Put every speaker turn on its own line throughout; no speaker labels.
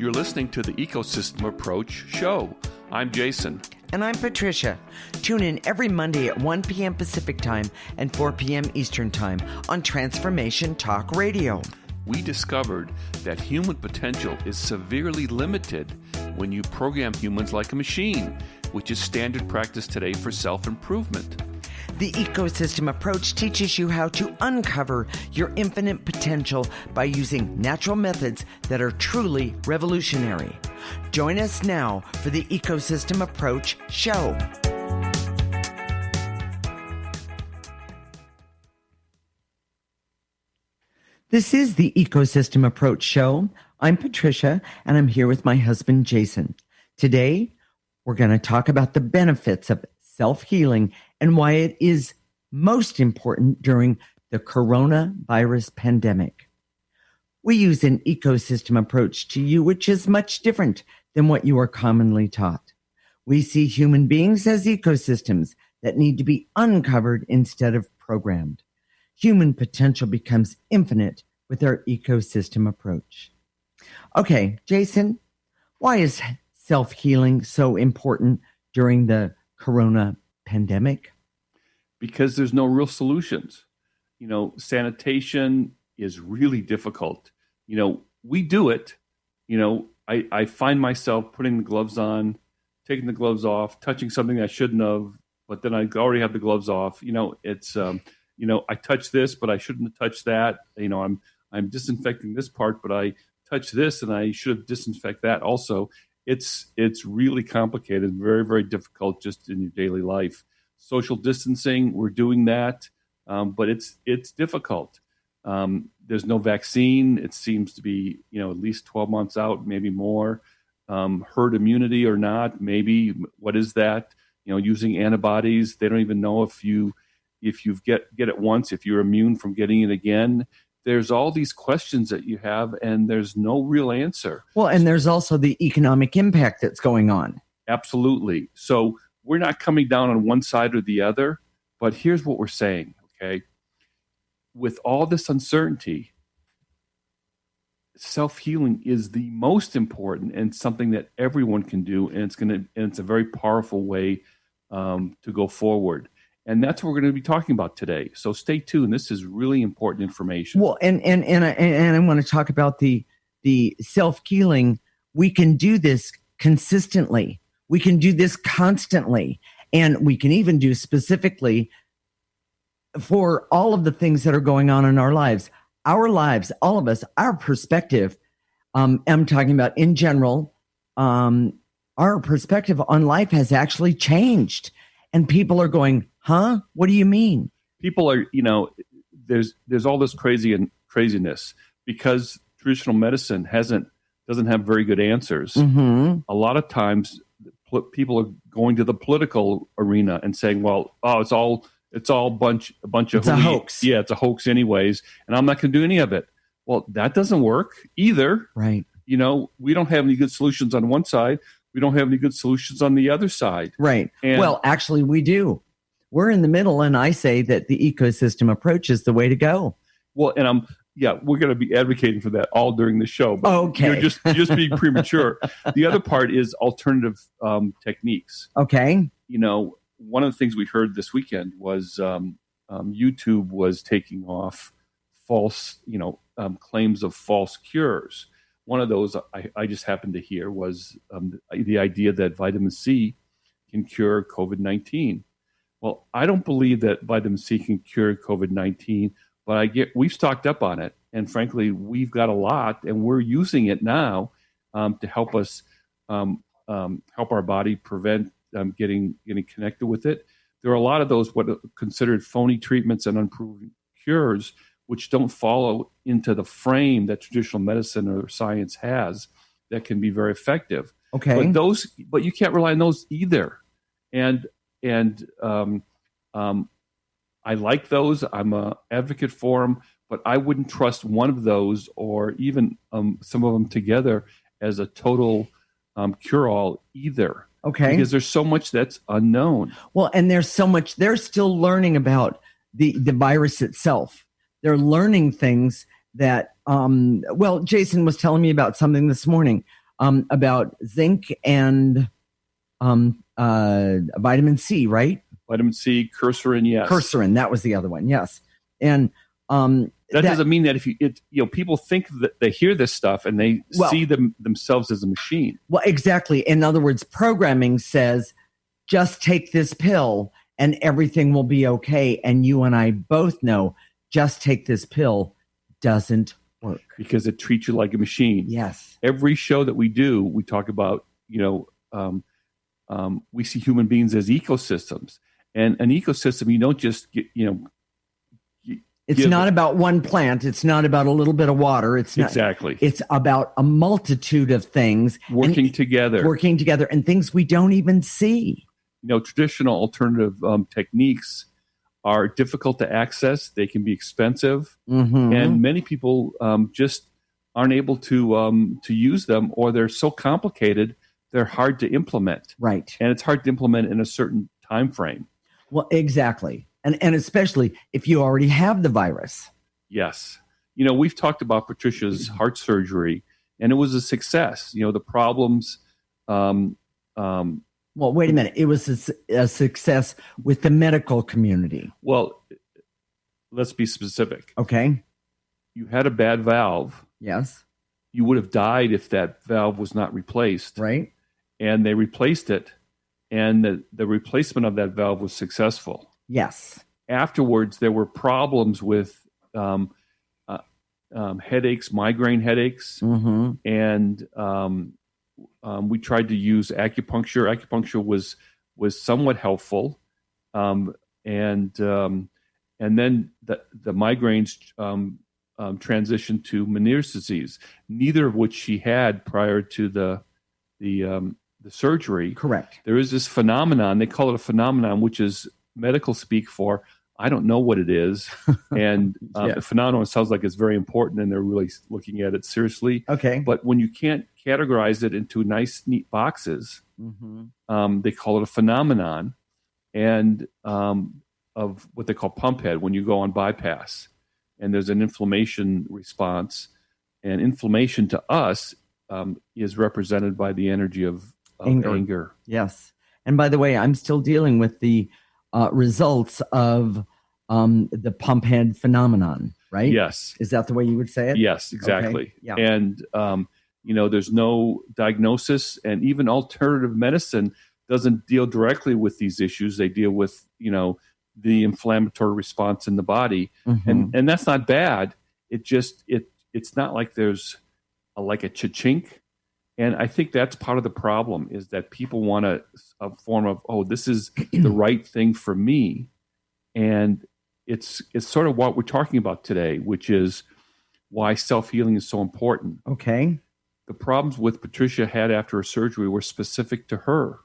You're listening to the Ecosystem Approach show. I'm Jason.
And I'm Patricia. Tune in every Monday at 1 p.m. Pacific Time and 4 p.m. Eastern Time on Transformation Talk Radio.
We discovered that human potential is severely limited when you program humans like a machine, which is standard practice today for self-improvement.
The Ecosystem Approach teaches you how to uncover your infinite potential by using natural methods that are truly revolutionary. Join us now for the Ecosystem Approach show. This is the Ecosystem Approach show. I'm Patricia, and I'm here with my husband, Jason. Today, we're going to talk about the benefits of self-healing and why it is most important during the coronavirus pandemic. We use an ecosystem approach to you, which is much different than what you are commonly taught. We see human beings as ecosystems that need to be uncovered instead of programmed. Human potential becomes infinite with our ecosystem approach. Okay, Jason, why is self-healing so important during the corona pandemic?
Because there's no real solutions. Sanitation is really difficult. We do it. I find myself putting the gloves on, taking the gloves off, touching something I shouldn't have, but then I already have the gloves off. I touch this, but I shouldn't have touched that. I'm disinfecting this part, but I touched this and I should have disinfected that also. It's really complicated, very, very difficult just in your daily life. Social distancing, we're doing that, but it's difficult. There's no vaccine. It seems to be, at least 12 months out, maybe more. Herd immunity or not, maybe. What is that? Using antibodies, they don't even know if you get it once, if you're immune from getting it again. There's all these questions that you have, and there's no real answer.
Well, and there's also the economic impact that's going on.
Absolutely. So we're not coming down on one side or the other, but here's what we're saying, okay? With all this uncertainty, self-healing is the most important and something that everyone can do, and it's a very powerful way to go forward. And that's what we're going to be talking about today. So stay tuned. This is really important information.
Well, and I want to talk about the self-healing. We can do this consistently. We can do this constantly. And we can even do specifically for all of the things that are going on in our lives. Our lives, all of us, our perspective, I'm talking about in general, our perspective on life has actually changed. And people are going, huh? What do you mean?
People are, there's all this craziness because traditional medicine doesn't have very good answers.
Mm-hmm.
A lot of times people are going to the political arena and saying, well, it's all a bunch of
it's a hoax.
Yeah, it's a hoax anyways, and I'm not going to do any of it. Well, that doesn't work either.
Right.
We don't have any good solutions on one side. We don't have any good solutions on the other side.
Right.
And,
well, actually, we do. We're in the middle, and I say that the ecosystem approach is the way to go.
Well, and we're going to be advocating for that all during the show. But
okay.
You're just being premature. The other part is alternative techniques.
Okay.
One of the things we heard this weekend was YouTube was taking off false, claims of false cures. One of those I just happened to hear was the idea that vitamin C can cure COVID-19. Well, I don't believe that vitamin C can cure COVID-19, but we've stocked up on it. And frankly, we've got a lot, and we're using it now to help us help our body prevent getting connected with it. There are a lot of those what are considered phony treatments and unproven cures, which don't follow into the frame that traditional medicine or science has that can be very effective.
Okay.
But you can't rely on those either. And I like those. I'm an advocate for them, but I wouldn't trust one of those or even some of them together as a total cure-all either.
Okay.
Because there's so much that's unknown.
Well, and there's so much, they're still learning about the virus itself. They're learning things that, Jason was telling me about something this morning. about zinc and vitamin C, right?
Vitamin C, curcumin, yes.
Curcumin, that was the other one, yes. And
that doesn't mean that people think that they hear this stuff and they see themselves as a machine.
Well, exactly. In other words, programming says, just take this pill and everything will be okay. And you and I both know just take this pill doesn't work.
Because it treats you like a machine.
Yes.
Every show that we do, we talk about, we see human beings as ecosystems. And an ecosystem, you don't just get,
it's not about one plant. It's not about a little bit of water. It's not,
exactly.
It's about a multitude of things
working together
and things we don't even see.
Traditional alternative techniques are difficult to access. They can be expensive, and many people just aren't able to use them, or they're so complicated they're hard to implement.
Right,
and it's hard to implement in a certain time frame.
Well, exactly. And especially if you already have the virus.
Yes. We've talked about Patricia's heart surgery, and it was a success. The problems.
Well, wait a minute. It was a success with the medical community.
Well, let's be specific.
Okay.
You had a bad valve.
Yes.
You would have died if that valve was not replaced.
Right.
And they replaced it, and the replacement of that valve was successful.
Yes.
Afterwards, there were problems with headaches, migraine headaches, and we tried to use acupuncture. Acupuncture was somewhat helpful, and then the migraines transitioned to Meniere's disease, neither of which she had prior to the surgery.
Correct.
There is this phenomenon, they call it a phenomenon, which is medical speak for, I don't know what it is. And the phenomenon sounds like it's very important and they're really looking at it seriously.
Okay.
But when you can't categorize it into nice, neat boxes, they call it a phenomenon and of what they call pump head when you go on bypass. And there's an inflammation response. And inflammation to us is represented by the energy of anger.
Yes. And by the way, I'm still dealing with the results of the pump head phenomenon, right?
Yes.
Is that the way you would say it?
Yes, exactly.
Okay. Yeah.
And, there's no diagnosis, and even alternative medicine doesn't deal directly with these issues. They deal with, the inflammatory response in the body. And that's not bad. It just, it's not like there's like a cha-chink. And I think that's part of the problem is that people want a form of, this is the right thing for me. And it's sort of what we're talking about today, which is why self-healing is so important.
Okay.
The problems with Patricia had after her surgery were specific to her.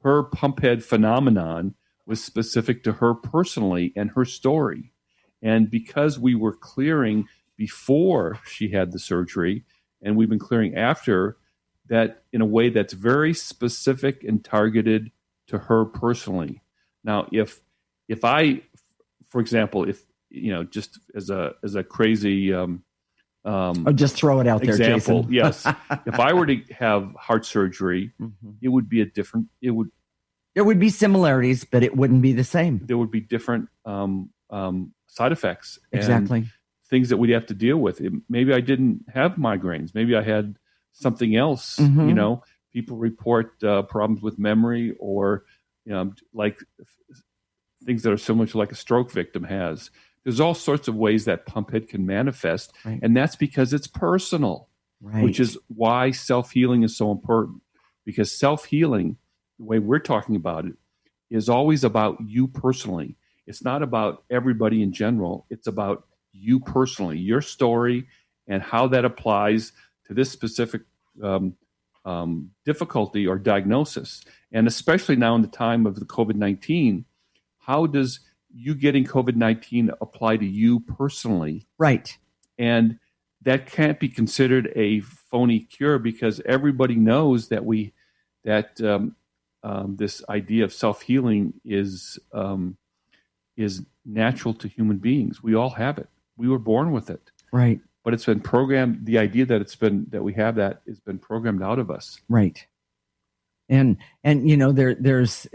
Her pump head phenomenon was specific to her personally and her story. And because we were clearing before she had the surgery, and we've been clearing after, that in a way that's very specific and targeted to her personally. Now, if I, for example, just as a crazy
just throw it out
example,
there, Jason.
Yes, if I were to have heart surgery, it would be
there would be similarities, but it wouldn't be the same.
There would be different side effects,
exactly,
and things that we'd have to deal with. Maybe I didn't have migraines. Maybe I had something else. People report problems with memory or like things that are similar to like a stroke victim has. There's all sorts of ways that pump head can manifest,
right.
And that's because it's personal,
right.
Which is why self-healing is so important. Because self-healing, the way we're talking about it, is always about you personally. It's not about everybody in general. It's about you personally, your story, and how that applies to this specific difficulty or diagnosis. And especially now in the time of the COVID-19, how does you getting COVID-19 apply to you personally?
Right.
And that can't be considered a phony cure because everybody knows that this idea of self-healing is natural to human beings. We all have it. We were born with it.
Right.
but it's been programmed. The idea that we have that has been programmed out of us.
Right. And there's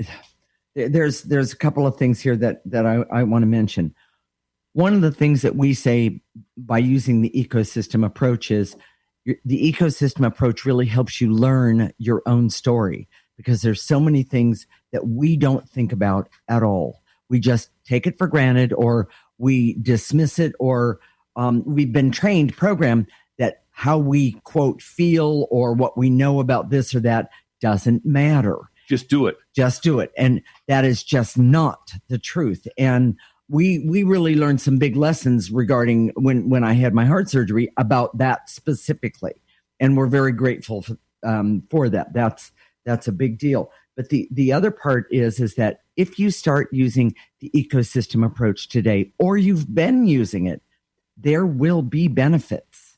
a couple of things here that I want to mention. One of the things that we say by using the ecosystem approach is the ecosystem approach really helps you learn your own story, because there's so many things that we don't think about at all. We just take it for granted, or we dismiss it, or we've been programmed that how we, quote, feel or what we know about this or that doesn't matter.
Just do it.
Just do it. And that is just not the truth. And we really learned some big lessons regarding when I had my heart surgery about that specifically. And we're very grateful for that. That's a big deal. But the other part is that if you start using the ecosystem approach today, or you've been using it, there will be benefits,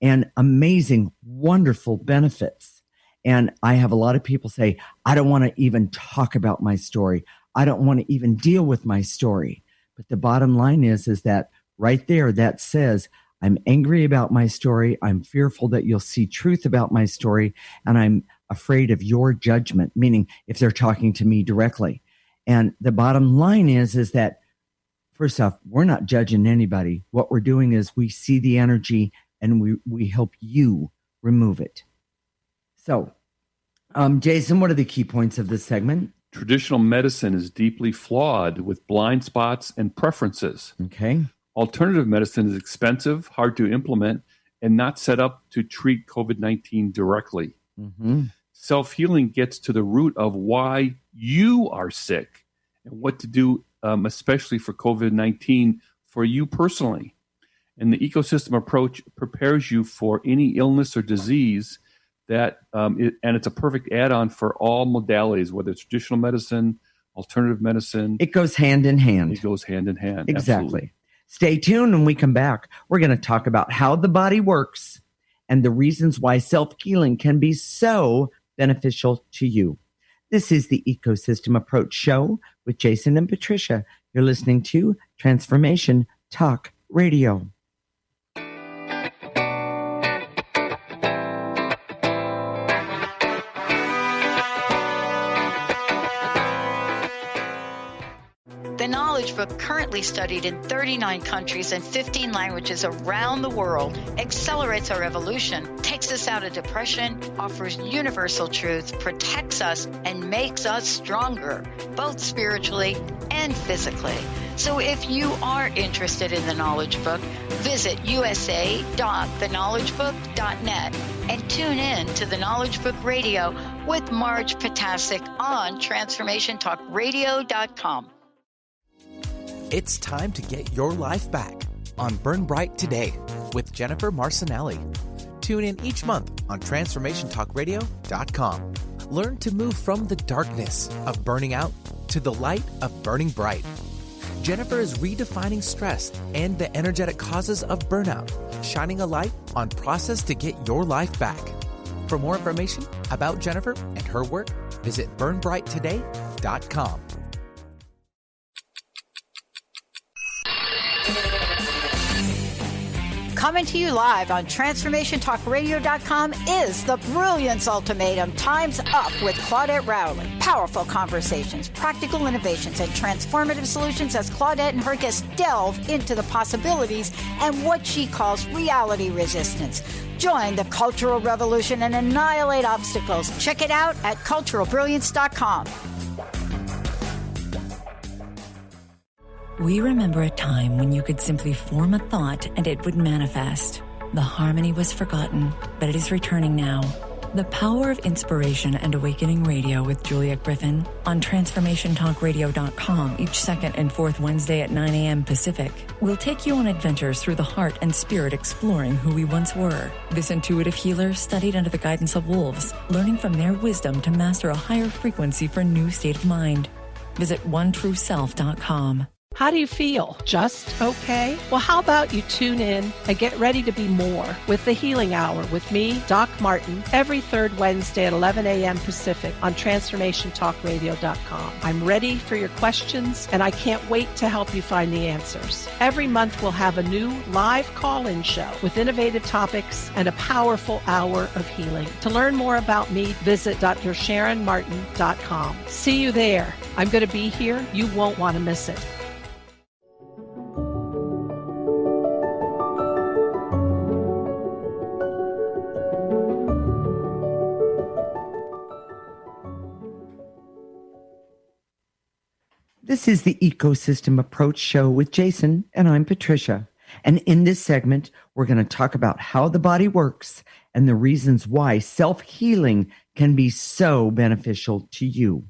and amazing, wonderful benefits. And I have a lot of people say, I don't want to even talk about my story. I don't want to even deal with my story. But the bottom line is that right there, that says, I'm angry about my story. I'm fearful that you'll see truth about my story. And I'm afraid of your judgment, meaning if they're talking to me directly. And the bottom line is that, first off, we're not judging anybody. What we're doing is we see the energy and we help you remove it. So, Jason, what are the key points of this segment?
Traditional medicine is deeply flawed with blind spots and preferences.
Okay.
Alternative medicine is expensive, hard to implement, and not set up to treat COVID-19 directly.
Mm-hmm.
Self-healing gets to the root of why you are sick and what to do, especially for COVID-19, for you personally. And the ecosystem approach prepares you for any illness or disease and it's a perfect add-on for all modalities, whether it's traditional medicine, alternative medicine.
It goes hand in hand.
It goes hand in hand.
Exactly.
Absolutely.
Stay tuned when we come back. We're going to talk about how the body works and the reasons why self-healing can be so beneficial to you. This is the Ecosystem Approach Show with Jason and Patricia. You're listening to Transformation Talk Radio.
The Knowledge Book, currently studied in 39 countries and 15 languages around the world, accelerates our evolution, takes us out of depression, offers universal truth, protects us, and makes us stronger, both spiritually and physically. So if you are interested in the Knowledge Book, visit usa.theknowledgebook.net and tune in to the Knowledge Book Radio with Marge Potasic on TransformationTalkRadio.com.
It's time to get your life back on Burn Bright Today with Jennifer Marcinelli. Tune in each month on TransformationTalkRadio.com. Learn to move from the darkness of burning out to the light of burning bright. Jennifer is redefining stress and the energetic causes of burnout, shining a light on process to get your life back. For more information about Jennifer and her work, visit burnbrighttoday.com.
Coming to you live on TransformationTalkRadio.com is the Brilliance Ultimatum. Time's Up with Claudette Rowley. Powerful conversations, practical innovations, and transformative solutions as Claudette and her guests delve into the possibilities and what she calls reality resistance. Join the cultural revolution and annihilate obstacles. Check it out at culturalbrilliance.com.
We remember a time when you could simply form a thought and it would manifest. The harmony was forgotten, but it is returning now. The Power of Inspiration and Awakening Radio with Juliet Griffin on TransformationTalkRadio.com each second and fourth Wednesday at 9 a.m. Pacific. We'll take you on adventures through the heart and spirit, exploring who we once were. This intuitive healer studied under the guidance of wolves, learning from their wisdom to master a higher frequency for a new state of mind. Visit OneTrueSelf.com.
How do you feel? Just okay? Well, how about you tune in and get ready to be more with the Healing Hour with me, Doc Martin, every third Wednesday at 11 a.m. Pacific on TransformationTalkRadio.com. I'm ready for your questions, and I can't wait to help you find the answers. Every month, we'll have a new live call-in show with innovative topics and a powerful hour of healing. To learn more about me, visit DrSharonMartin.com. See you there. I'm going to be here. You won't want to miss it.
This is the Ecosystem Approach Show with Jason, and I'm Patricia. And in this segment, we're going to talk about how the body works and the reasons why self-healing can be so beneficial to you.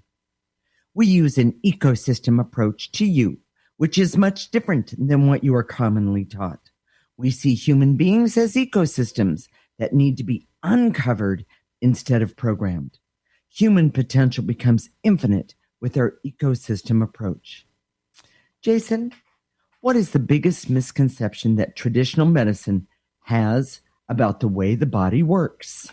We use an ecosystem approach to you, which is much different than what you are commonly taught. We see human beings as ecosystems that need to be uncovered instead of programmed. Human potential becomes infinite with our ecosystem approach. Jason, what is the biggest misconception that traditional medicine has about the way the body works?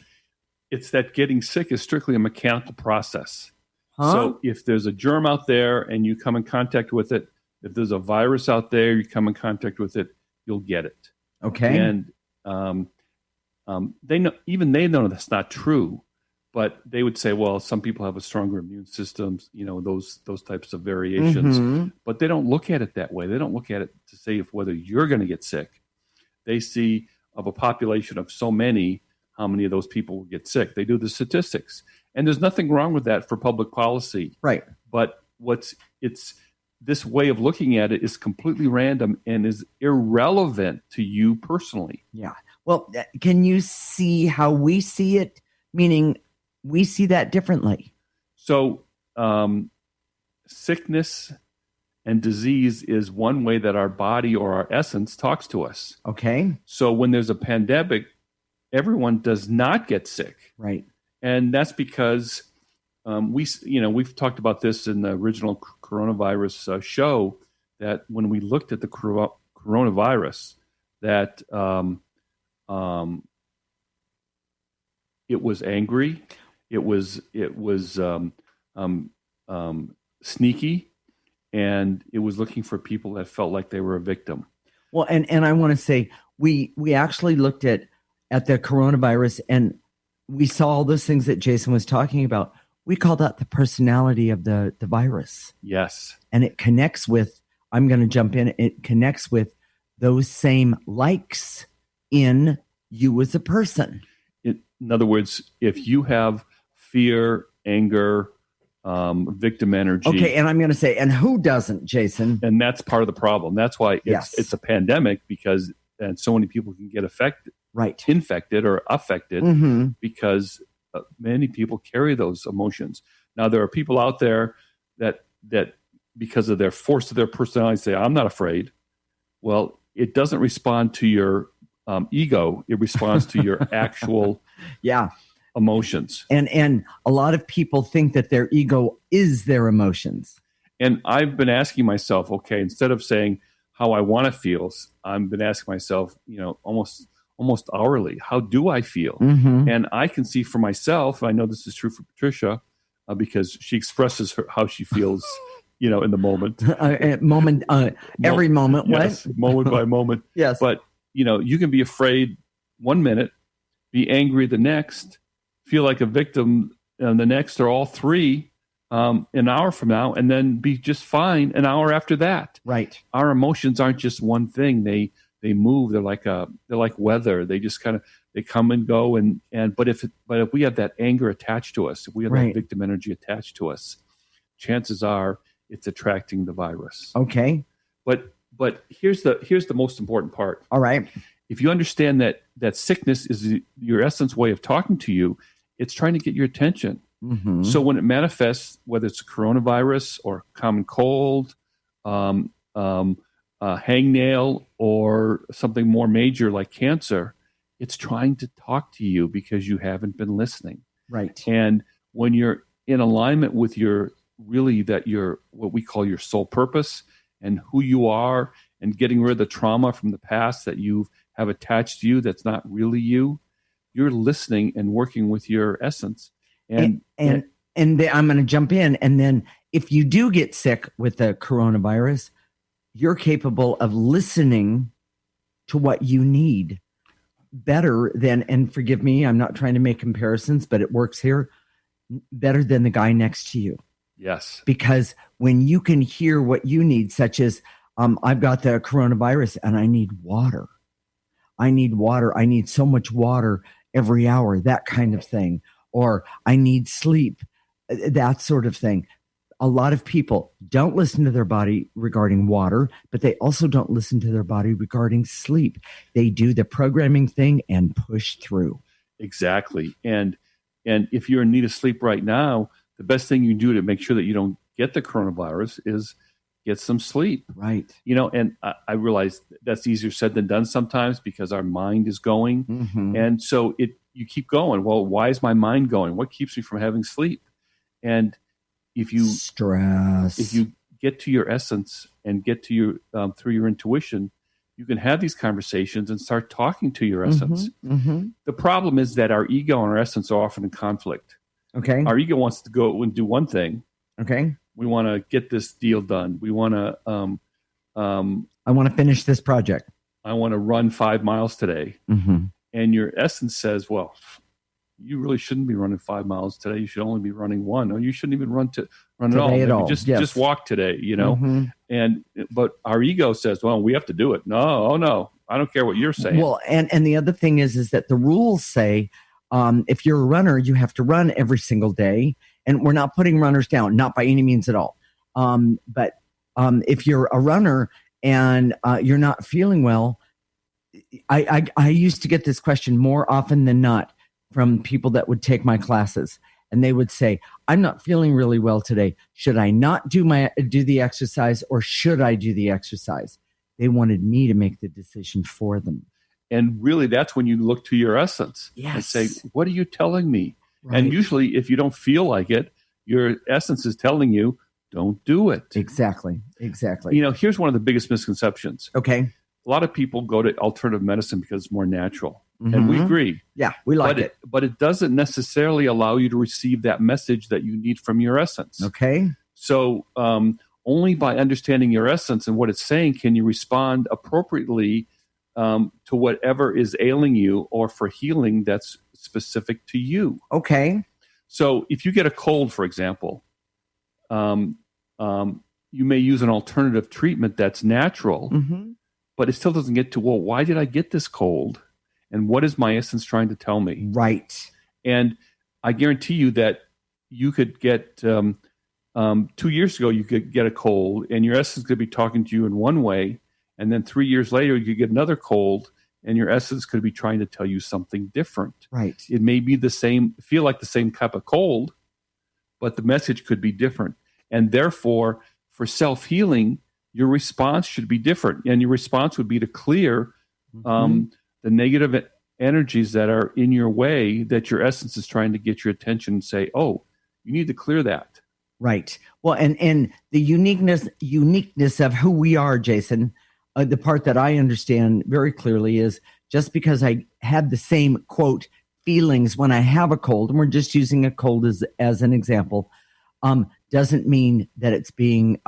It's that getting sick is strictly a mechanical process.
Huh?
So if there's a germ out there and you come in contact with it, if there's a virus out there, you come in contact with it, you'll get it.
Okay.
And they know that's not true. But they would say, well, some people have a stronger immune system, those types of variations.
Mm-hmm.
But they don't look at it that way. They don't look at it to say whether you're going to get sick. They see of a population of so many, how many of those people will get sick. They do the statistics. And there's nothing wrong with that for public policy.
Right.
But this way of looking at it is completely random and is irrelevant to you personally.
Yeah. Well, can you see how we see it? Meaning, we see that differently.
So sickness and disease is one way that our body or our essence talks to us.
Okay.
So when there's a pandemic, everyone does not get sick.
Right.
And that's because we've talked about this in the original coronavirus show, that when we looked at the coronavirus, that it was angry. It was sneaky, and it was looking for people that felt like they were a victim.
Well, and I want to say we actually looked at the coronavirus, and we saw all those things that Jason was talking about. We call that the personality of the virus.
Yes,
and it connects with. I'm going to jump in. It connects with those same likes in you as a person.
In other words, if you have fear, anger, victim energy.
Okay, and I'm going to say, and who doesn't, Jason?
And that's part of the problem. That's why it's a pandemic, because so many people can get infected or affected,
mm-hmm.
because many people carry those emotions. Now, there are people out there that because of their force of their personality say, I'm not afraid. Well, it doesn't respond to your ego. It responds to your actual emotions.
And a lot of people think that their ego is their emotions.
And I've been asking myself, okay, instead of saying how I want to feel, I've been asking myself, almost hourly, how do I feel?
Mm-hmm.
And I can see for myself, I know this is true for Patricia, because she expresses how she feels, in the moment.
Every moment.
Yes,
what?
Moment by moment.
Yes.
But, you can be afraid 1 minute, be angry the next, feel like a victim the next, or all three an hour from now, and then be just fine an hour after that.
Right.
Our emotions aren't just one thing. They move. They're like weather. They just they come and go. But if we have that anger attached to us, if we have that victim energy attached to us, chances are it's attracting the virus.
Okay.
But here's the most important part.
All right.
If you understand that sickness is your essence way of talking to you, it's trying to get your attention.
Mm-hmm.
So when it manifests, whether it's a coronavirus or common cold, hangnail, or something more major like cancer, it's trying to talk to you because you haven't been listening.
Right.
And when you're in alignment with what we call your soul purpose, and who you are and getting rid of the trauma from the past that you have attached to you that's not really you. You're listening and working with your essence.
And I'm going to jump in. And then if you do get sick with the coronavirus, you're capable of listening to what you need better than, and forgive me, I'm not trying to make comparisons, but it works here, better than the guy next to you.
Yes.
Because when you can hear what you need, such as, I've got the coronavirus and I need water. I need water. I need so much water every hour, that kind of thing. Or I need sleep, that sort of thing. A lot of people don't listen to their body regarding water, but they also don't listen to their body regarding sleep. They do the programming thing and push through.
Exactly. And if you're in need of sleep right now, the best thing you can do to make sure that you don't get the coronavirus is get some sleep.
Right.
And I realize that's easier said than done sometimes because our mind is going.
Mm-hmm.
And so you keep going. Well, why is my mind going? What keeps me from having sleep? And if you get to your essence and get to your through your intuition, you can have these conversations and start talking to your essence.
Mm-hmm. Mm-hmm.
The problem is that our ego and our essence are often in conflict.
Okay.
Our ego wants to go and do one thing.
Okay.
We want to get this deal done. We want to.
I want to finish this project.
I want to run 5 miles today.
Mm-hmm.
And your essence says, well, you really shouldn't be running 5 miles today. You should only be running one. Or you shouldn't even run at all.
Today at all.
Just walk today,
Mm-hmm.
But our ego says, well, we have to do it. No. I don't care what you're saying.
Well, and the other thing is that the rules say, if you're a runner, you have to run every single day. And we're not putting runners down, not by any means at all. But if you're a runner and you're not feeling well, I used to get this question more often than not from people that would take my classes. And they would say, I'm not feeling really well today. Should I not do the exercise or should I do the exercise? They wanted me to make the decision for them.
And really, that's when you look to your essence
and
say, what are you telling me?
Right.
And usually, if you don't feel like it, your essence is telling you, don't do it.
Exactly.
Here's one of the biggest misconceptions.
Okay.
A lot of people go to alternative medicine because it's more natural.
Mm-hmm.
And we agree.
Yeah, we like it.
But it doesn't necessarily allow you to receive that message that you need from your essence.
Okay.
So only by understanding your essence and what it's saying can you respond appropriately to whatever is ailing you or for healing that's specific to you.
Okay.
So if you get a cold, for example, you may use an alternative treatment that's natural,
mm-hmm.
but it still doesn't get to, well, why did I get this cold? And what is my essence trying to tell me?
Right.
And I guarantee you that you could get, 2 years ago, you could get a cold and your essence could be talking to you in one way. And then 3 years later, you could get another cold and your essence could be trying to tell you something different.
Right.
It may be feel like the same type of cold, but the message could be different. And therefore, for self-healing, your response should be different. And your response would be to clear the negative energies that are in your way that your essence is trying to get your attention and say, oh, you need to clear that.
Right. Well, and the uniqueness of who we are, Jason, the part that I understand very clearly is just because I have the same, quote, feelings when I have a cold, and we're just using a cold as an example, doesn't mean that it's being,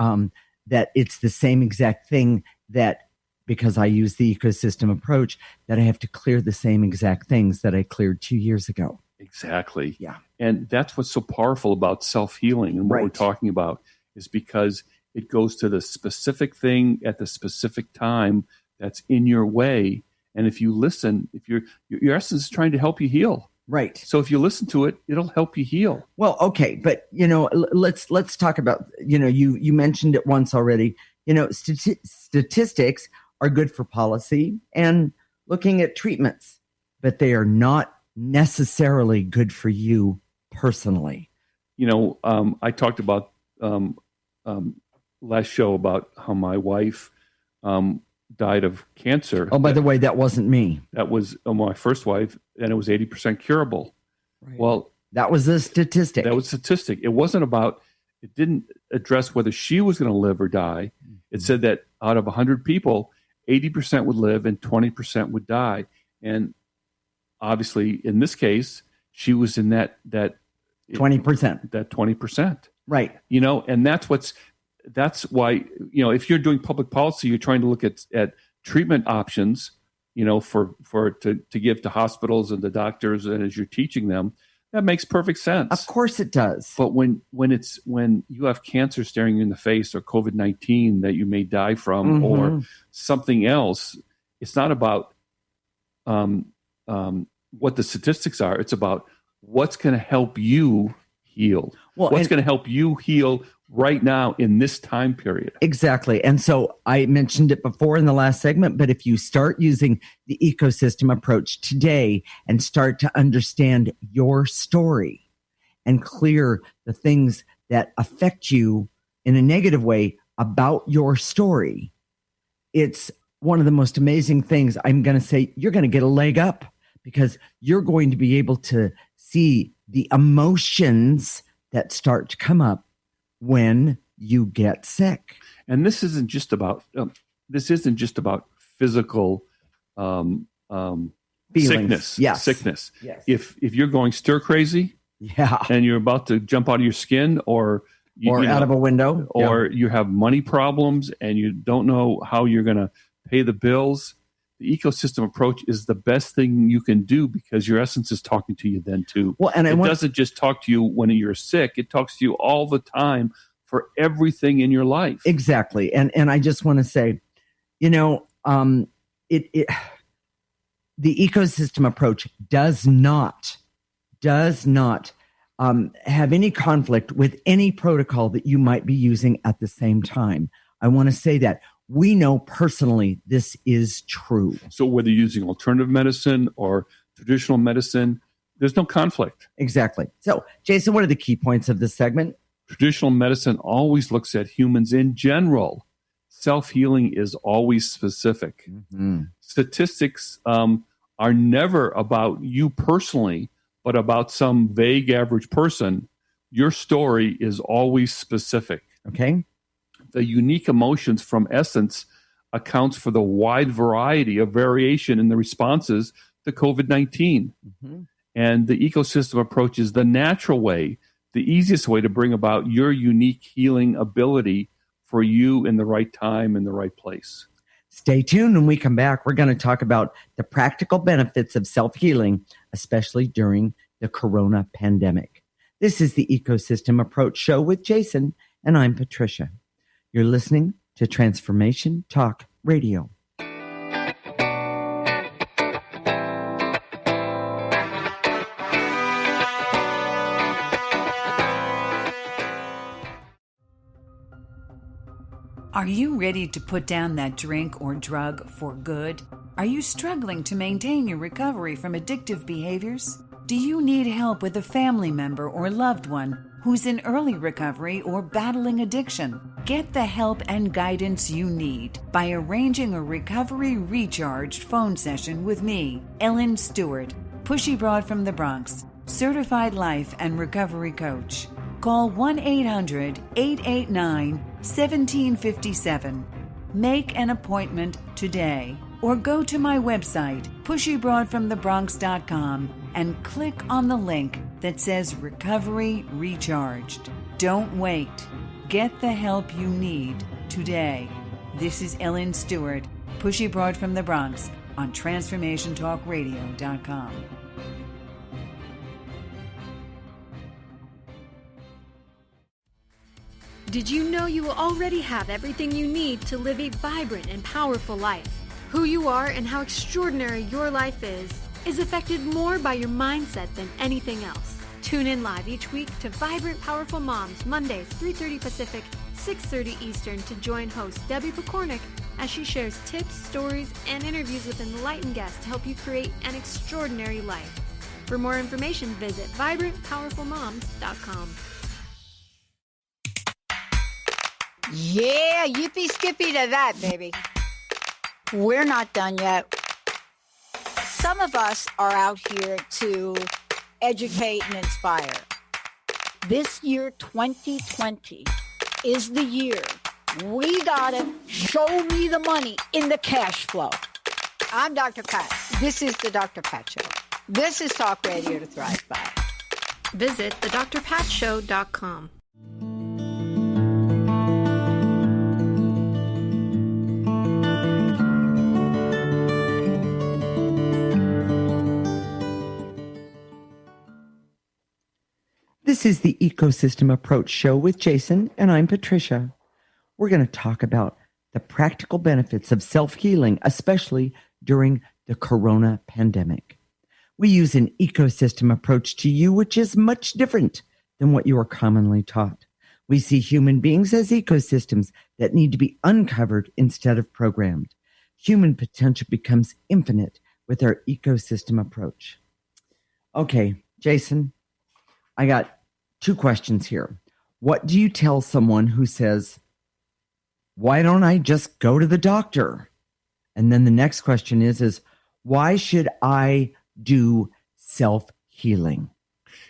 that it's the same exact thing that, because I use the ecosystem approach, that I have to clear the same exact things that I cleared 2 years ago.
Exactly.
Yeah.
And that's what's so powerful about self-healing and what we're talking about is because it goes to the specific thing at the specific time that's in your way. And if you listen, if your essence is trying to help you heal.
Right.
So if you listen to it, it'll help you heal.
Well, okay. But, let's talk about, you mentioned it once already, statistics are good for policy and looking at treatments, but they are not necessarily good for you personally.
I talked about last show about how my wife died of cancer.
Oh, by the way, that wasn't me.
That was my first wife, and it was 80% curable.
Right.
Well,
that was a statistic.
It didn't address whether she was going to live or die. It said that out of 100 people, 80% would live and 20% would die. And obviously, in this case, she was in that
20%.
That 20%.
Right.
And that's why, if you're doing public policy, you're trying to look at treatment options, to give to hospitals and the doctors, and as you're teaching them, that makes perfect sense.
Of course it does.
But when you have cancer staring you in the face, or COVID-19 that you may die from, or something else, it's not about what the statistics are. It's about what's going to help you heal. What's going to help you heal right now in this time period.
Exactly. And so I mentioned it before in the last segment, but if you start using the ecosystem approach today and start to understand your story and clear the things that affect you in a negative way about your story, it's one of the most amazing things. I'm going to say you're going to get a leg up, because you're going to be able to see the emotions that start to come up when you get sick.
And this isn't just about physical sickness.
Yes.
Sickness.
Yes.
If you're going stir crazy, and you're about to jump out of your skin, or
out of a window,
or you have money problems and you don't know how you're going to pay the bills, the ecosystem approach is the best thing you can do, because your essence is talking to you then too.
Well, and it
doesn't just talk to you when you're sick. It talks to you all the time for everything in your life.
Exactly. And I just want to say, the ecosystem approach does not have any conflict with any protocol that you might be using at the same time. I want to say that. We know personally this is true.
So whether you're using alternative medicine or traditional medicine, there's no conflict.
Exactly. So, Jason, what are the key points of this segment?
Traditional medicine always looks at humans in general. Self-healing is always specific. Statistics are never about you personally, but about some vague average person. Your story is always specific.
Okay.
The unique emotions from essence accounts for the wide variety of variation in the responses to COVID-19. And the ecosystem approach is the natural way, the easiest way to bring about your unique healing ability for you in the right time, in the right place.
Stay tuned. When we come back, we're going to talk about the practical benefits of self-healing, especially during the corona pandemic. This is the Ecosystem Approach Show with Jason, and I'm Patricia. You're listening to Transformation Talk Radio.
Are you ready to put down that drink or drug for good? Are you struggling to maintain your recovery from addictive behaviors? Do you need help with a family member or loved one who's in early recovery or battling addiction? Get the help and guidance you need by arranging a recovery recharged phone session with me, Ellen Stewart, Pushy Broad from the Bronx, certified life and recovery coach. Call 1-800-889-1757. Make an appointment today, or go to my website, pushybroadfromthebronx.com, and click on the link that says Recovery Recharged. Don't wait. Get the help you need today. This is Ellen Stewart, Pushy Broad from the Bronx, on TransformationTalkRadio.com.
Did you know you already have everything you need to live a vibrant and powerful life? Who you are and how extraordinary your life is affected more by your mindset than anything else. Tune in live each week to Vibrant Powerful Moms, Mondays, 3:30 Pacific, 6:30 Eastern, to join host Debbie Pokornik as she shares tips, stories, and interviews with enlightened guests to help you create an extraordinary life. For more information, visit vibrantpowerfulmoms.com.
Yeah, yippee skippy to that, baby. We're not done yet. Some of us are out here to educate and inspire. This year, 2020, is the year We got it. Show me the money in the cash flow. I'm Dr. Pat. This is the Dr. Pat Show. This is talk radio to thrive by.
Visit thedrpatshow.com.
This is the Ecosystem Approach Show with Jason, and I'm Patricia. We're going to talk about the practical benefits of self-healing, especially during the corona pandemic. We use an ecosystem approach to you, which is much different than what you are commonly taught. We see human beings as ecosystems that need to be uncovered instead of programmed. Human potential becomes infinite with our ecosystem approach. Okay, Jason, I got 2 questions here. What do you tell someone who says, why don't I just go to the doctor? And then the next question is why should I do self-healing?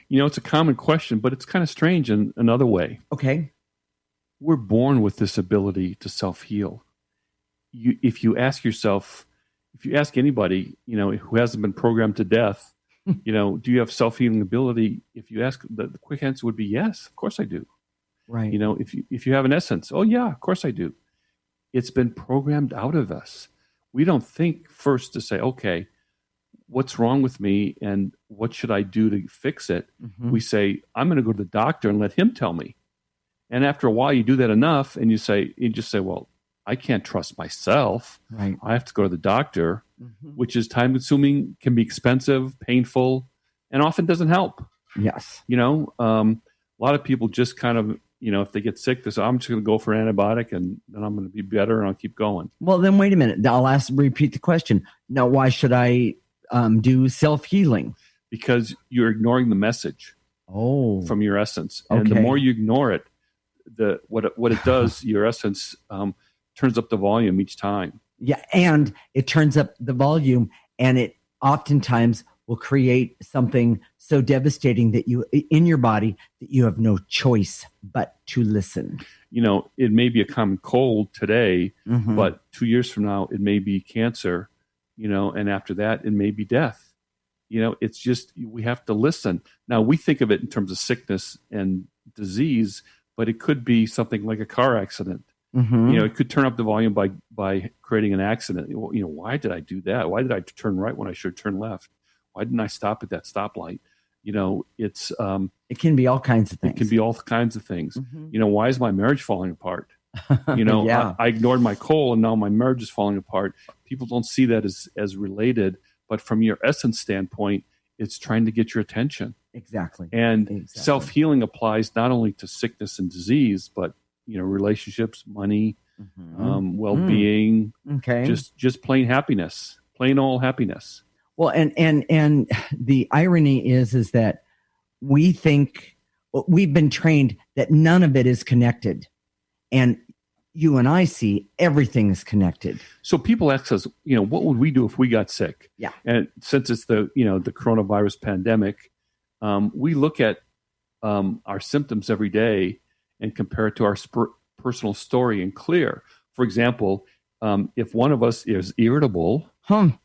You know, it's a common question, but it's kind of strange in another way.
Okay.
We're born with this ability to self-heal. If you ask anybody, who hasn't been programmed to death, do you have self-healing ability? If you ask, the quick answer would be yes, of course I do.
Right.
If you have an essence, oh yeah, of course I do. It's been programmed out of us. We don't think first to say, okay, what's wrong with me and what should I do to fix it? Mm-hmm. We say, I'm going to go to the doctor and let him tell me. And after a while, you do that enough, and you just say, well, I can't trust myself.
Right.
I have to go to the doctor, which is time consuming, can be expensive, painful, and often doesn't help.
Yes.
A lot of people just kind of, if they get sick, they say, I'm just going to go for an antibiotic and then I'm going to be better and I'll keep going.
Well, then wait a minute. I'll repeat the question. Now, why should I do self-healing?
Because you're ignoring the message from your essence. And
Okay.
the more you ignore it, what it does, your essence turns up the volume each time.
Yeah, and it turns up the volume, and it oftentimes will create something so devastating that in your body that you have no choice but to listen.
It may be a common cold today, but 2 years from now, it may be cancer, and after that, it may be death. It's just, we have to listen. Now, we think of it in terms of sickness and disease, but it could be something like a car accident. It could turn up the volume by creating an accident. Why did I do that? Why did I turn right when I should turn left? Why didn't I stop at that stoplight? It's
it can be all kinds of things.
It can be all kinds of things. Why is my marriage falling apart?
Yeah.
I ignored my coal and now my marriage is falling apart. People don't see that as related, but from your essence standpoint, it's trying to get your attention.
Exactly.
And self-healing applies not only to sickness and disease, but relationships, money, well-being, just plain happiness, plain old happiness.
Well, and the irony is that we think we've been trained that none of it is connected, and you and I see everything is connected.
So people ask us, what would we do if we got sick?
Yeah.
And since it's the coronavirus pandemic, we look at our symptoms every day and compare it to our personal story and clear. For example, if one of us is irritable, one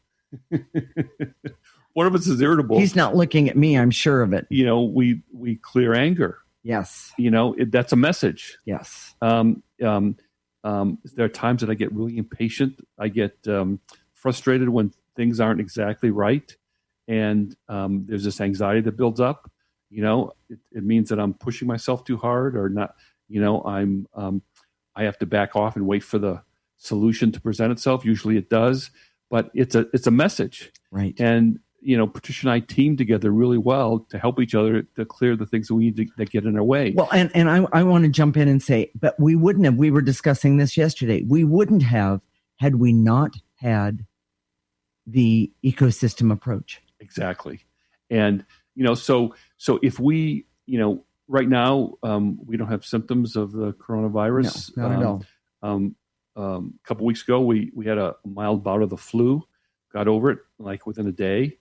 of us is irritable.
He's not looking at me, I'm sure of it.
We clear anger.
Yes.
That's a message.
Yes.
There are times that I get really impatient. I get frustrated when things aren't exactly right. And there's this anxiety that builds up. It means that I'm pushing myself too hard or not. I have to back off and wait for the solution to present itself. Usually it does, but it's a message.
Right.
And, Patricia and I team together really well to help each other to clear the things that we need that get in our way.
Well, and I want to jump in and say, but we wouldn't have, we were discussing this yesterday. We wouldn't have had we not had the ecosystem approach.
Exactly. And, so if we, right now, we don't have symptoms of the coronavirus.
No, not at all.
A couple weeks ago, we had a mild bout of the flu, got over it like within a day.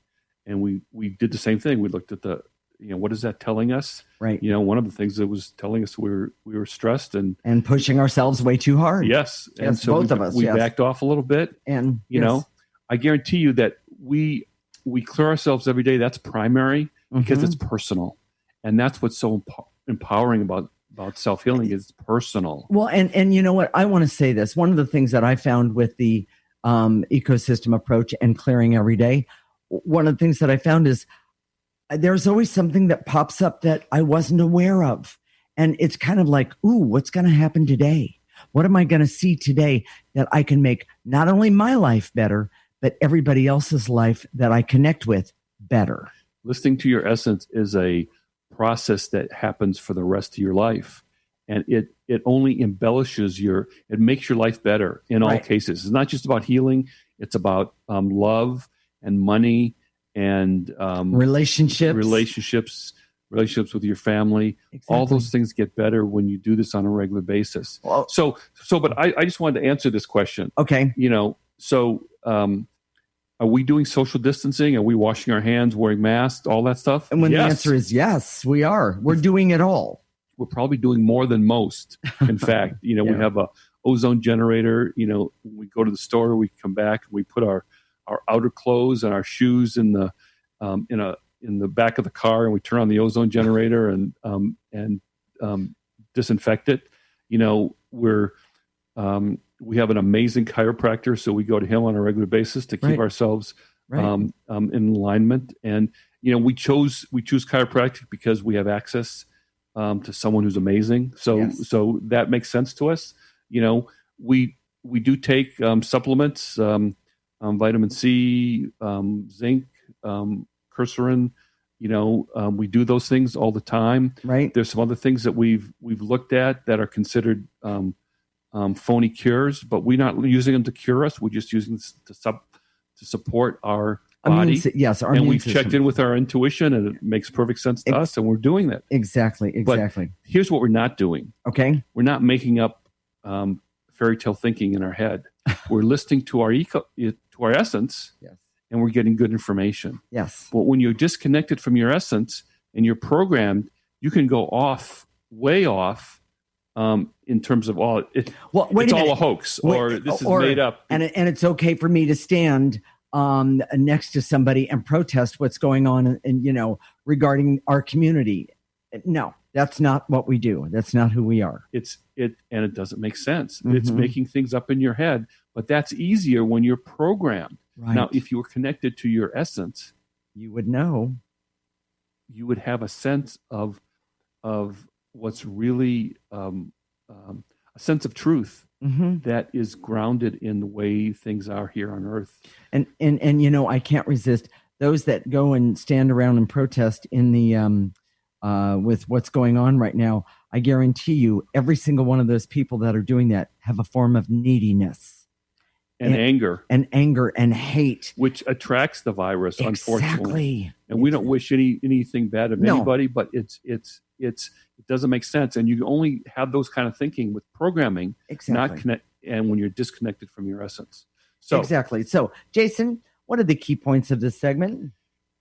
And we did the same thing. We looked at the what is that telling us?
Right.
One of the things that was telling us we were stressed and
pushing ourselves way too hard.
Yes.
Yes,
And so
both of us.
we
Yes.
backed off a little bit.
And
I guarantee you that we clear ourselves every day. That's primary because it's personal. And that's what's so empowering about self-healing is personal.
Well, and you know what? I want to say this. One of the things that I found with the ecosystem approach and clearing every day, one of the things that I found is there's always something that pops up that I wasn't aware of. And it's kind of like, ooh, what's going to happen today? What am I going to see today that I can make not only my life better, but everybody else's life that I connect with better?
Listening to your essence is a process that happens for the rest of your life. And it only embellishes it makes your life better in all cases. It's not just about healing. It's about love and money and relationships with your family. Exactly. All those things get better when you do this on a regular basis. Well, but I just wanted to answer this question.
Okay.
Are we doing social distancing? Are we washing our hands, wearing masks, all that stuff?
And when the answer is yes, we are. We're doing it all.
We're probably doing more than most. In fact, we have a ozone generator. When we go to the store, we come back and we put our outer clothes and our shoes in the back of the car, and we turn on the ozone generator and disinfect it. We have an amazing chiropractor, so we go to him on a regular basis to keep ourselves in alignment. And we choose chiropractic because we have access to someone who's amazing. So that makes sense to us. We do take supplements, vitamin C, zinc, quercetin. We do those things all the time.
Right.
There's some other things that we've looked at that are considered phony cures, but we're not using them to cure us. We're just using them to support our body.
And
we've checked in with our intuition, and it makes perfect sense to us, and we're doing that.
Exactly.
But here's what we're not doing.
Okay.
We're not making up fairy tale thinking in our head. We're listening to our essence, and we're getting good information.
Yes.
But when you're disconnected from your essence and you're programmed, you can go way off. In terms of it's all a hoax, or this is made up,
and it's okay for me to stand next to somebody and protest what's going on, and regarding our community. No, that's not what we do. That's not who we are.
And it doesn't make sense. Mm-hmm. It's making things up in your head, but that's easier when you're programmed.
Right.
Now, if you were connected to your essence,
you would know.
You would have a sense of what's really a sense of truth that is grounded in the way things are here on Earth.
And I can't resist those that go and stand around and protest in the with what's going on right now. I guarantee you, every single one of those people that are doing that have a form of neediness
and anger
and hate,
which attracts the virus.
Exactly.
Unfortunately, and we don't wish anything bad of anybody, but it doesn't make sense, and you only have those kind of thinking with programming, and when you're disconnected from your essence. So
exactly. So, Jason, what are the key points of this segment?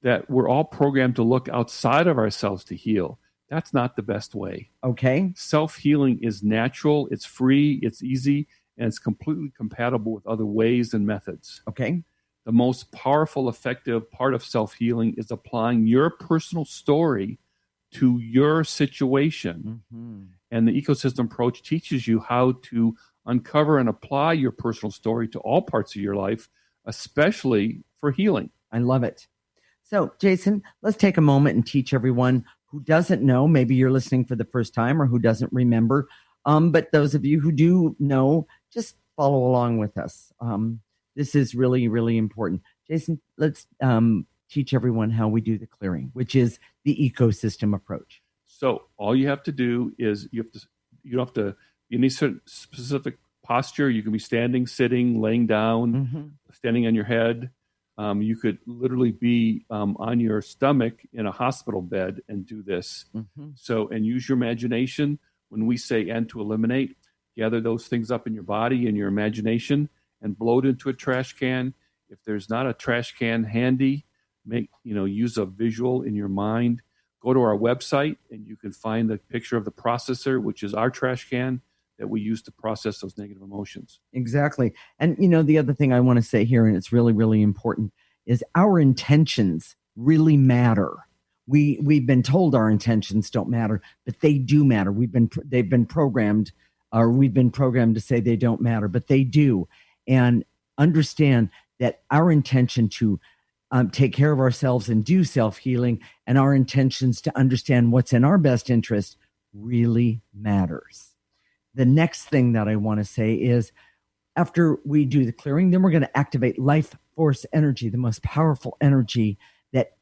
That we're all programmed to look outside of ourselves to heal. That's not the best way.
Okay.
Self-healing is natural, it's free, it's easy, and it's completely compatible with other ways and methods.
Okay.
The most powerful, effective part of self-healing is applying your personal story to your situation. Mm-hmm. And the ecosystem approach teaches you how to uncover and apply your personal story to all parts of your life, especially for healing.
I love it. So, Jason, let's take a moment and teach everyone who doesn't know. Maybe you're listening for the first time or who doesn't remember. But those of you who do know, just follow along with us. This is really, really important. Jason, let's teach everyone how we do the clearing, which is the ecosystem approach.
So all you have to do is you don't have to be in any specific posture. You can be standing, sitting, laying down, standing on your head. You could literally be on your stomach in a hospital bed and do this. So, and use your imagination. When we say end to eliminate, gather those things up in your body and your imagination and blow it into a trash can. If there's not a trash can handy, use a visual in your mind. go to our website and you can find the picture of the processor, which is our trash can that we use to process those negative emotions.
Exactly. And, the other thing I want to say here, and it's really, really important, is our intentions really matter. We've been told our intentions don't matter, but they do matter. We've been programmed to say they don't matter, but they do. And understand that our intention to take care of ourselves and do self-healing, and our intentions to understand what's in our best interest really matters. The next thing that I want to say is, after we do the clearing, then we're going to activate life force energy, the most powerful energy that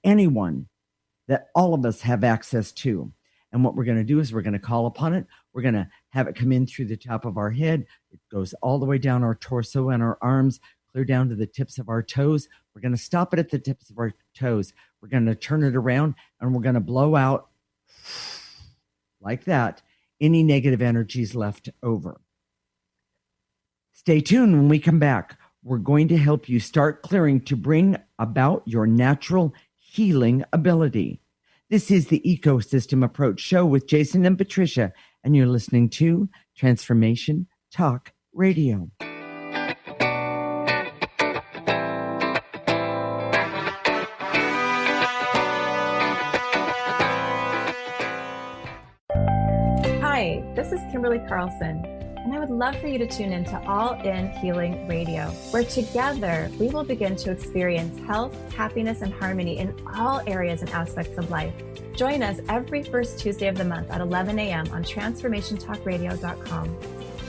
all of us have access to. And what we're going to do is we're going to call upon it. We're going to have it come in through the top of our head. It goes all the way down our torso and our arms, clear down to the tips of our toes. We're going to stop it at the tips of our toes. We're going to turn it around, and we're going to blow out like that any negative energies left over. Stay tuned. When we come back, we're going to help you start clearing to bring about your natural healing ability. This is the Ecosystem Approach Show with Jason and Patricia, and you're listening to Transformation Talk Radio.
Hi, this is Kimberly Carlson, and I would love for you to tune in to All In Healing Radio, where together we will begin to experience health, happiness, and harmony in all areas and aspects of life. Join us every first Tuesday of the month at 11 a.m. on TransformationTalkRadio.com.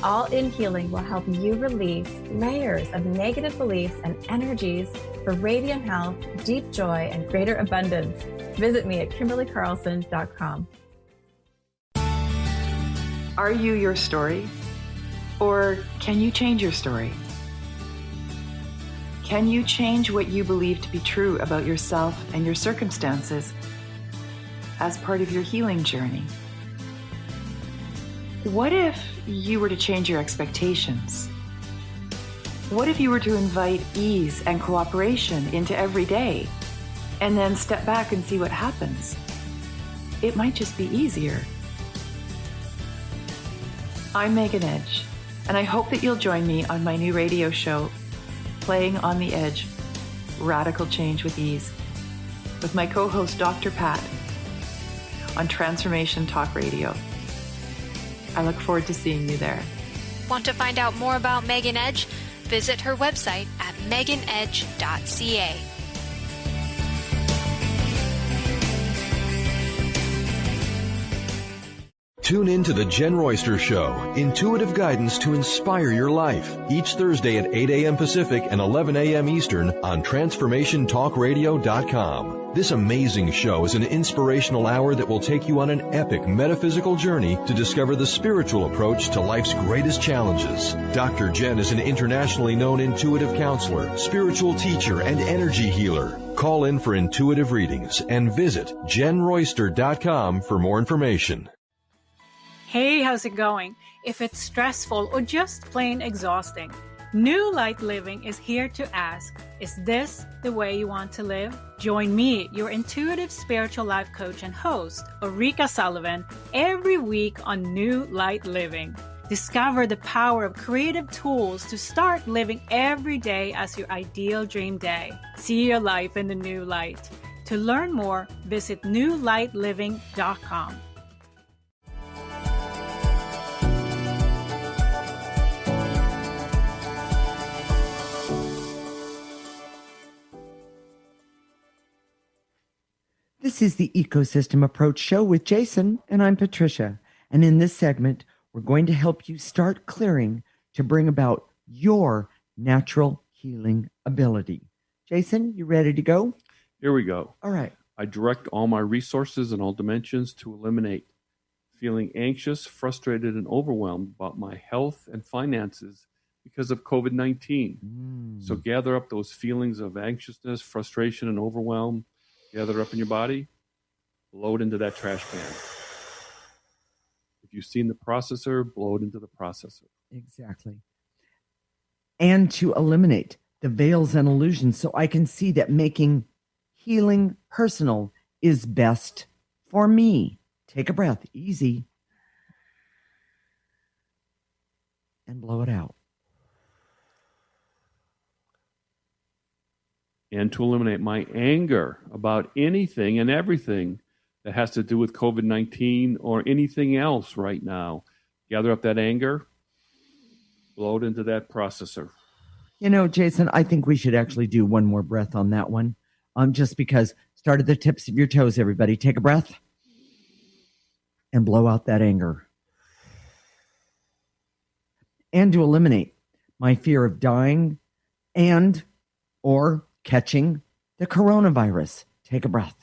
All In Healing will help you release layers of negative beliefs and energies for radiant health, deep joy, and greater abundance. Visit me at KimberlyCarlson.com.
Are you your story? Or can you change your story? Can you change what you believe to be true about yourself and your circumstances as part of your healing journey? What if you were to change your expectations? What if you were to invite ease and cooperation into every day and then step back and see what happens? It might just be easier. I'm Megan Edge, and I hope that you'll join me on my new radio show, Playing on the Edge, Radical Change with Ease, with my co-host Dr. Pat on Transformation Talk Radio. I look forward to seeing you there.
Want to find out more about Megan Edge? Visit her website at meganedge.ca.
Tune in to The Jen Royster Show, intuitive guidance to inspire your life, each Thursday at 8 a.m. Pacific and 11 a.m. Eastern on TransformationTalkRadio.com. This amazing show is an inspirational hour that will take you on an epic metaphysical journey to discover the spiritual approach to life's greatest challenges. Dr. Jen is an internationally known intuitive counselor, spiritual teacher, and energy healer. Call in for intuitive readings and visit JenRoyster.com for more information.
Hey, how's it going? If it's stressful or just plain exhausting, New Light Living is here to ask, is this the way you want to live? Join me, your intuitive spiritual life coach and host, Ulrika Sullivan, every week on New Light Living. Discover the power of creative tools to start living every day as your ideal dream day. See your life in the new light. To learn more, visit newlightliving.com.
This is the Ecosystem Approach Show with Jason, and I'm Patricia. And in this segment, we're going to help you start clearing to bring about your natural healing ability. Jason, you ready to go?
Here we go.
All right.
I direct all my resources in all dimensions to eliminate feeling anxious, frustrated, and overwhelmed about my health and finances because of COVID-19. So gather up those feelings of anxiousness, frustration, and overwhelm. Gather up in your body, blow it into that trash can. If you've seen the processor, blow it into the processor.
Exactly. And to eliminate the veils and illusions so I can see that making healing personal is best for me. Take a breath, easy, and blow it out.
And to eliminate my anger about anything and everything that has to do with COVID-19 or anything else right now. Gather up that anger, blow it into that processor.
You know, Jason, I think we should actually do one more breath on that one. Just because, start at the tips of your toes, everybody. Take a breath and blow out that anger. And to eliminate my fear of dying and or catching the coronavirus. Take a breath.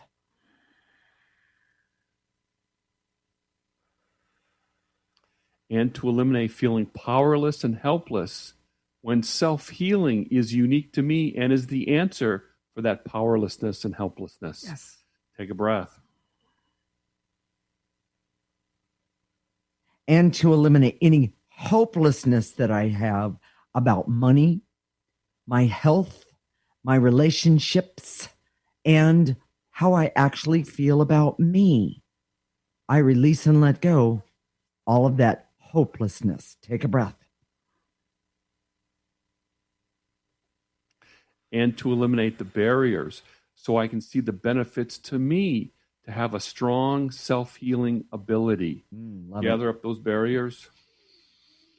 And to eliminate feeling powerless and helpless when self-healing is unique to me and is the answer for that powerlessness and helplessness.
Yes.
Take a breath.
And to eliminate any hopelessness that I have about money, my health, my relationships, and how I actually feel about me. I release and let go all of that hopelessness. Take a breath.
And to eliminate the barriers so I can see the benefits to me to have a strong self-healing ability. Gather up those barriers,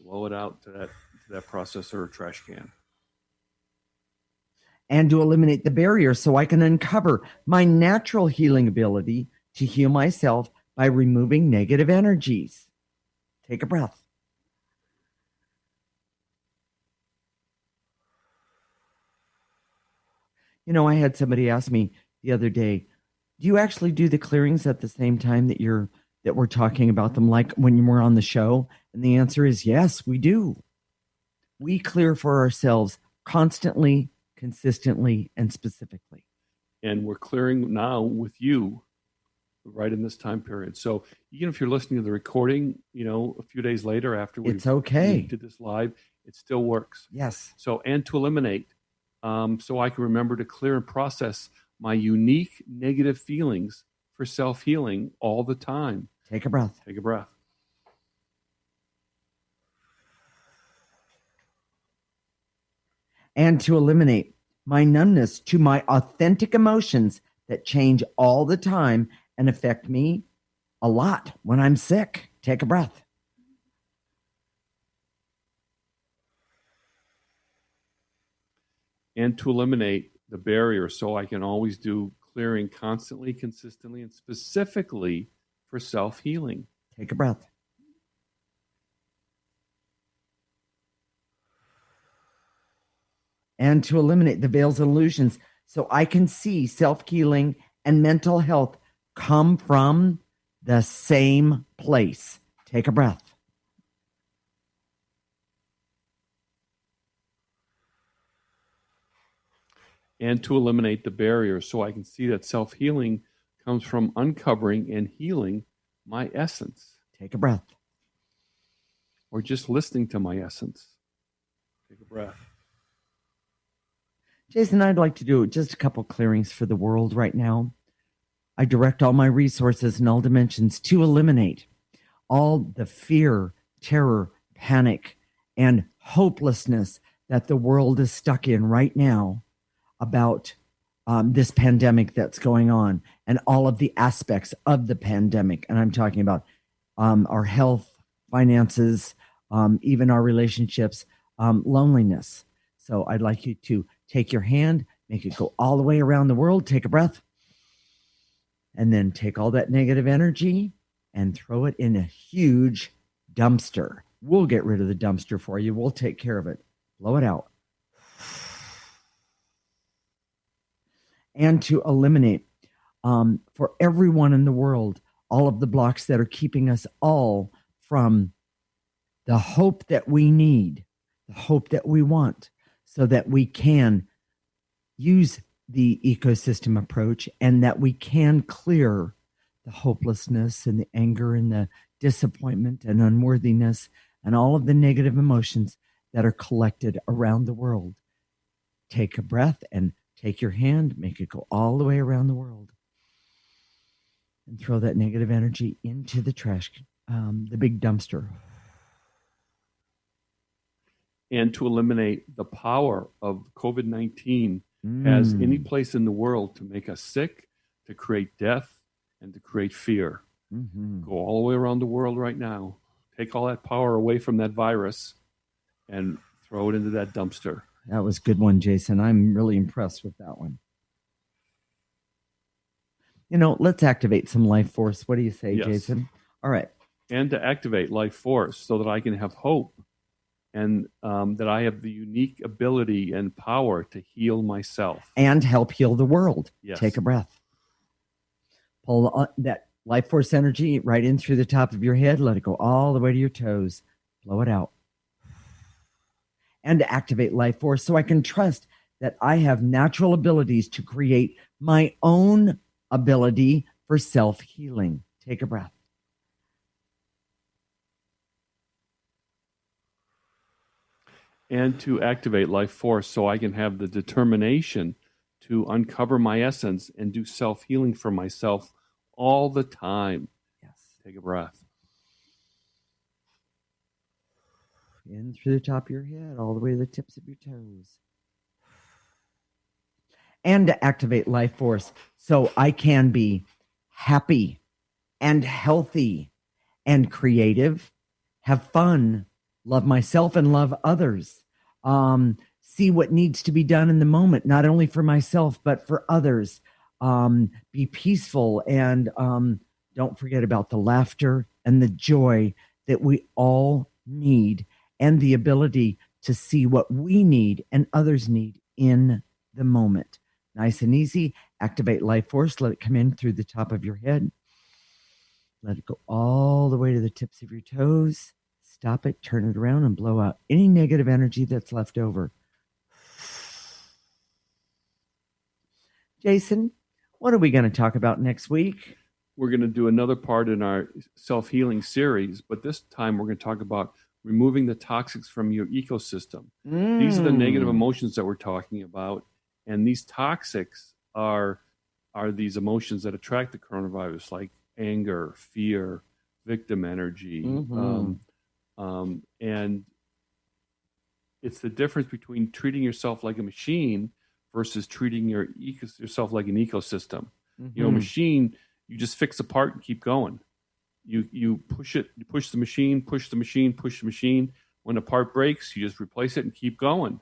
blow it out to that processor or trash can.
And to eliminate the barriers so I can uncover my natural healing ability to heal myself by removing negative energies. Take a breath. You know, I had somebody ask me the other day, do you actually do the clearings at the same time that we're talking about them, like when we're on the show? And the answer is yes, we do. We clear for ourselves constantly, consistently, and specifically.
And we're clearing now with you right in this time period. So even if you're listening to the recording, a few days later after we did this live, it still works.
Yes.
So, and to eliminate, so I can remember to clear and process my unique negative feelings for self-healing all the time.
Take a breath.
Take a breath.
And to eliminate my numbness to my authentic emotions that change all the time and affect me a lot when I'm sick. Take a breath.
And to eliminate the barrier so I can always do clearing constantly, consistently, and specifically for self-healing.
Take a breath. And to eliminate the veils and illusions so I can see self-healing and mental health come from the same place. Take a breath.
And to eliminate the barriers so I can see that self-healing comes from uncovering and healing my essence.
Take a breath.
Or just listening to my essence. Take a breath.
Jason, I'd like to do just a couple clearings for the world right now. I direct all my resources in all dimensions to eliminate all the fear, terror, panic, and hopelessness that the world is stuck in right now about this pandemic that's going on and all of the aspects of the pandemic. And I'm talking about our health, finances, even our relationships, loneliness. So I'd like you to take your hand, make it go all the way around the world. Take a breath. And then take all that negative energy and throw it in a huge dumpster. We'll get rid of the dumpster for you. We'll take care of it. Blow it out. And to eliminate for everyone in the world, all of the blocks that are keeping us all from the hope that we need, the hope that we want, so that we can use the ecosystem approach and that we can clear the hopelessness and the anger and the disappointment and unworthiness and all of the negative emotions that are collected around the world. Take a breath and take your hand, make it go all the way around the world. And throw that negative energy into the trash, the big dumpster.
And to eliminate the power of COVID-19 has any place in the world to make us sick, to create death, and to create fear.
Mm-hmm.
Go all the way around the world right now. Take all that power away from that virus and throw it into that dumpster.
That was a good one, Jason. I'm really impressed with that one. Let's activate some life force. What do you say,
Yes.
Jason? All right.
And to activate life force so that I can have hope and that I have the unique ability and power to heal myself.
And help heal the world.
Yes.
Take a breath. Pull that life force energy right in through the top of your head. Let it go all the way to your toes. Blow it out. And to activate life force so I can trust that I have natural abilities to create my own ability for self-healing. Take a breath.
And to activate life force so I can have the determination to uncover my essence and do self-healing for myself all the time.
Yes.
Take a breath.
In through the top of your head, all the way to the tips of your toes. And to activate life force so I can be happy and healthy and creative, have fun, love myself and love others, see what needs to be done in the moment, not only for myself, but for others, be peaceful, and don't forget about the laughter and the joy that we all need, and the ability to see what we need and others need in the moment. Nice and easy. Activate life force. Let it come in through the top of your head. Let it go all the way to the tips of your toes. Stop it, turn it around, and blow out any negative energy that's left over. Jason, what are we going to talk about next week?
We're going to do another part in our self-healing series, but this time we're going to talk about removing the toxics from your ecosystem. These are the negative emotions that we're talking about. And these toxics are these emotions that attract the coronavirus, like anger, fear, victim energy. And it's the difference between treating yourself like a machine versus treating yourself like an ecosystem. Machine, you just fix a part and keep going. You push it, you push the machine, push the machine, push the machine. When a part breaks, you just replace it and keep going.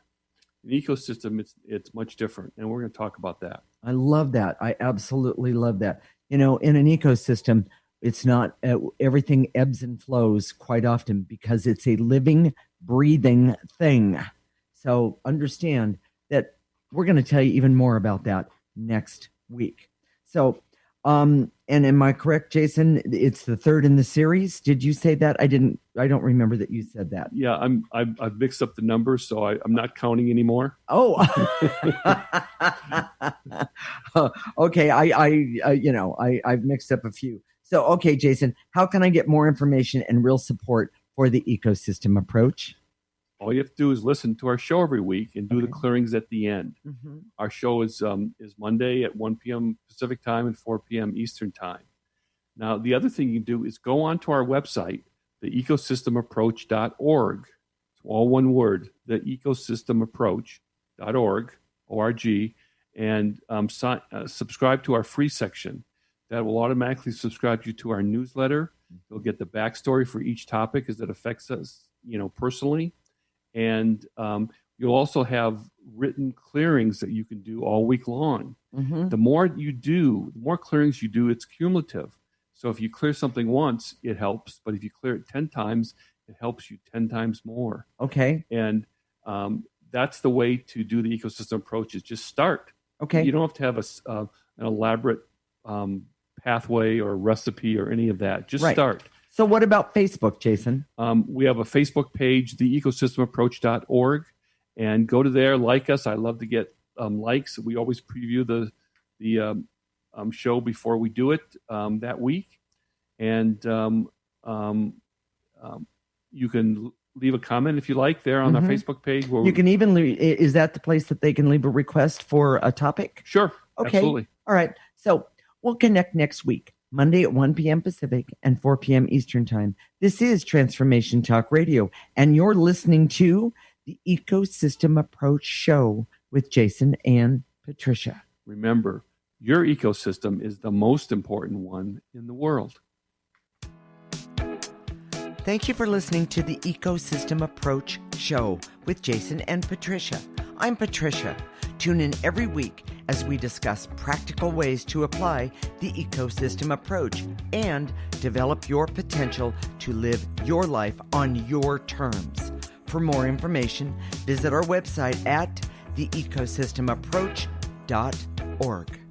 An ecosystem, it's much different, and we're going to talk about that.
I love that. I absolutely love that. In an ecosystem, it's not everything ebbs and flows quite often because it's a living, breathing thing. So understand that we're going to tell you even more about that next week. So, and am I correct, Jason? It's the third in the series. Did you say that? I don't remember that you said that.
Yeah, I've mixed up the numbers, so I'm not counting anymore.
Oh, okay. I've mixed up a few. So, okay, Jason, how can I get more information and real support for the ecosystem approach?
All you have to do is listen to our show every week and do the clearings at the end.
Mm-hmm.
Our show is Monday at 1 p.m. Pacific time and 4 p.m. Eastern time. Now, the other thing you can do is go onto our website, theecosystemapproach.org. It's all one word, theecosystemapproach.org, O-R-G, and subscribe to our free section. That will automatically subscribe you to our newsletter. You'll get the backstory for each topic as it affects us, personally. And you'll also have written clearings that you can do all week long.
Mm-hmm.
The more you do, the more clearings you do, it's cumulative. So if you clear something once, it helps. But if you clear it 10 times, it helps you 10 times more.
Okay.
And that's the way to do the ecosystem approach, is just start.
Okay.
You don't have to have an elaborate pathway or recipe or any of that. Just start.
So what about Facebook, Jason?
We have a Facebook page, theecosystemapproach.org, and go to there, like us. I love to get likes. We always preview the show before we do it that week. And you can leave a comment if you like there on our Facebook page.
You can even is that the place that they can leave a request for a topic?
Sure.
Okay.
Absolutely.
All right. So we'll connect next week. Monday at 1 p.m. Pacific and 4 p.m. Eastern Time. This is Transformation Talk Radio, and you're listening to the Ecosystem Approach Show with Jason and Patricia.
Remember, your ecosystem is the most important one in the world.
Thank you for listening to the Ecosystem Approach Show with Jason and Patricia. I'm Patricia. Tune in every week as we discuss practical ways to apply the ecosystem approach and develop your potential to live your life on your terms. For more information, visit our website at theecosystemapproach.org.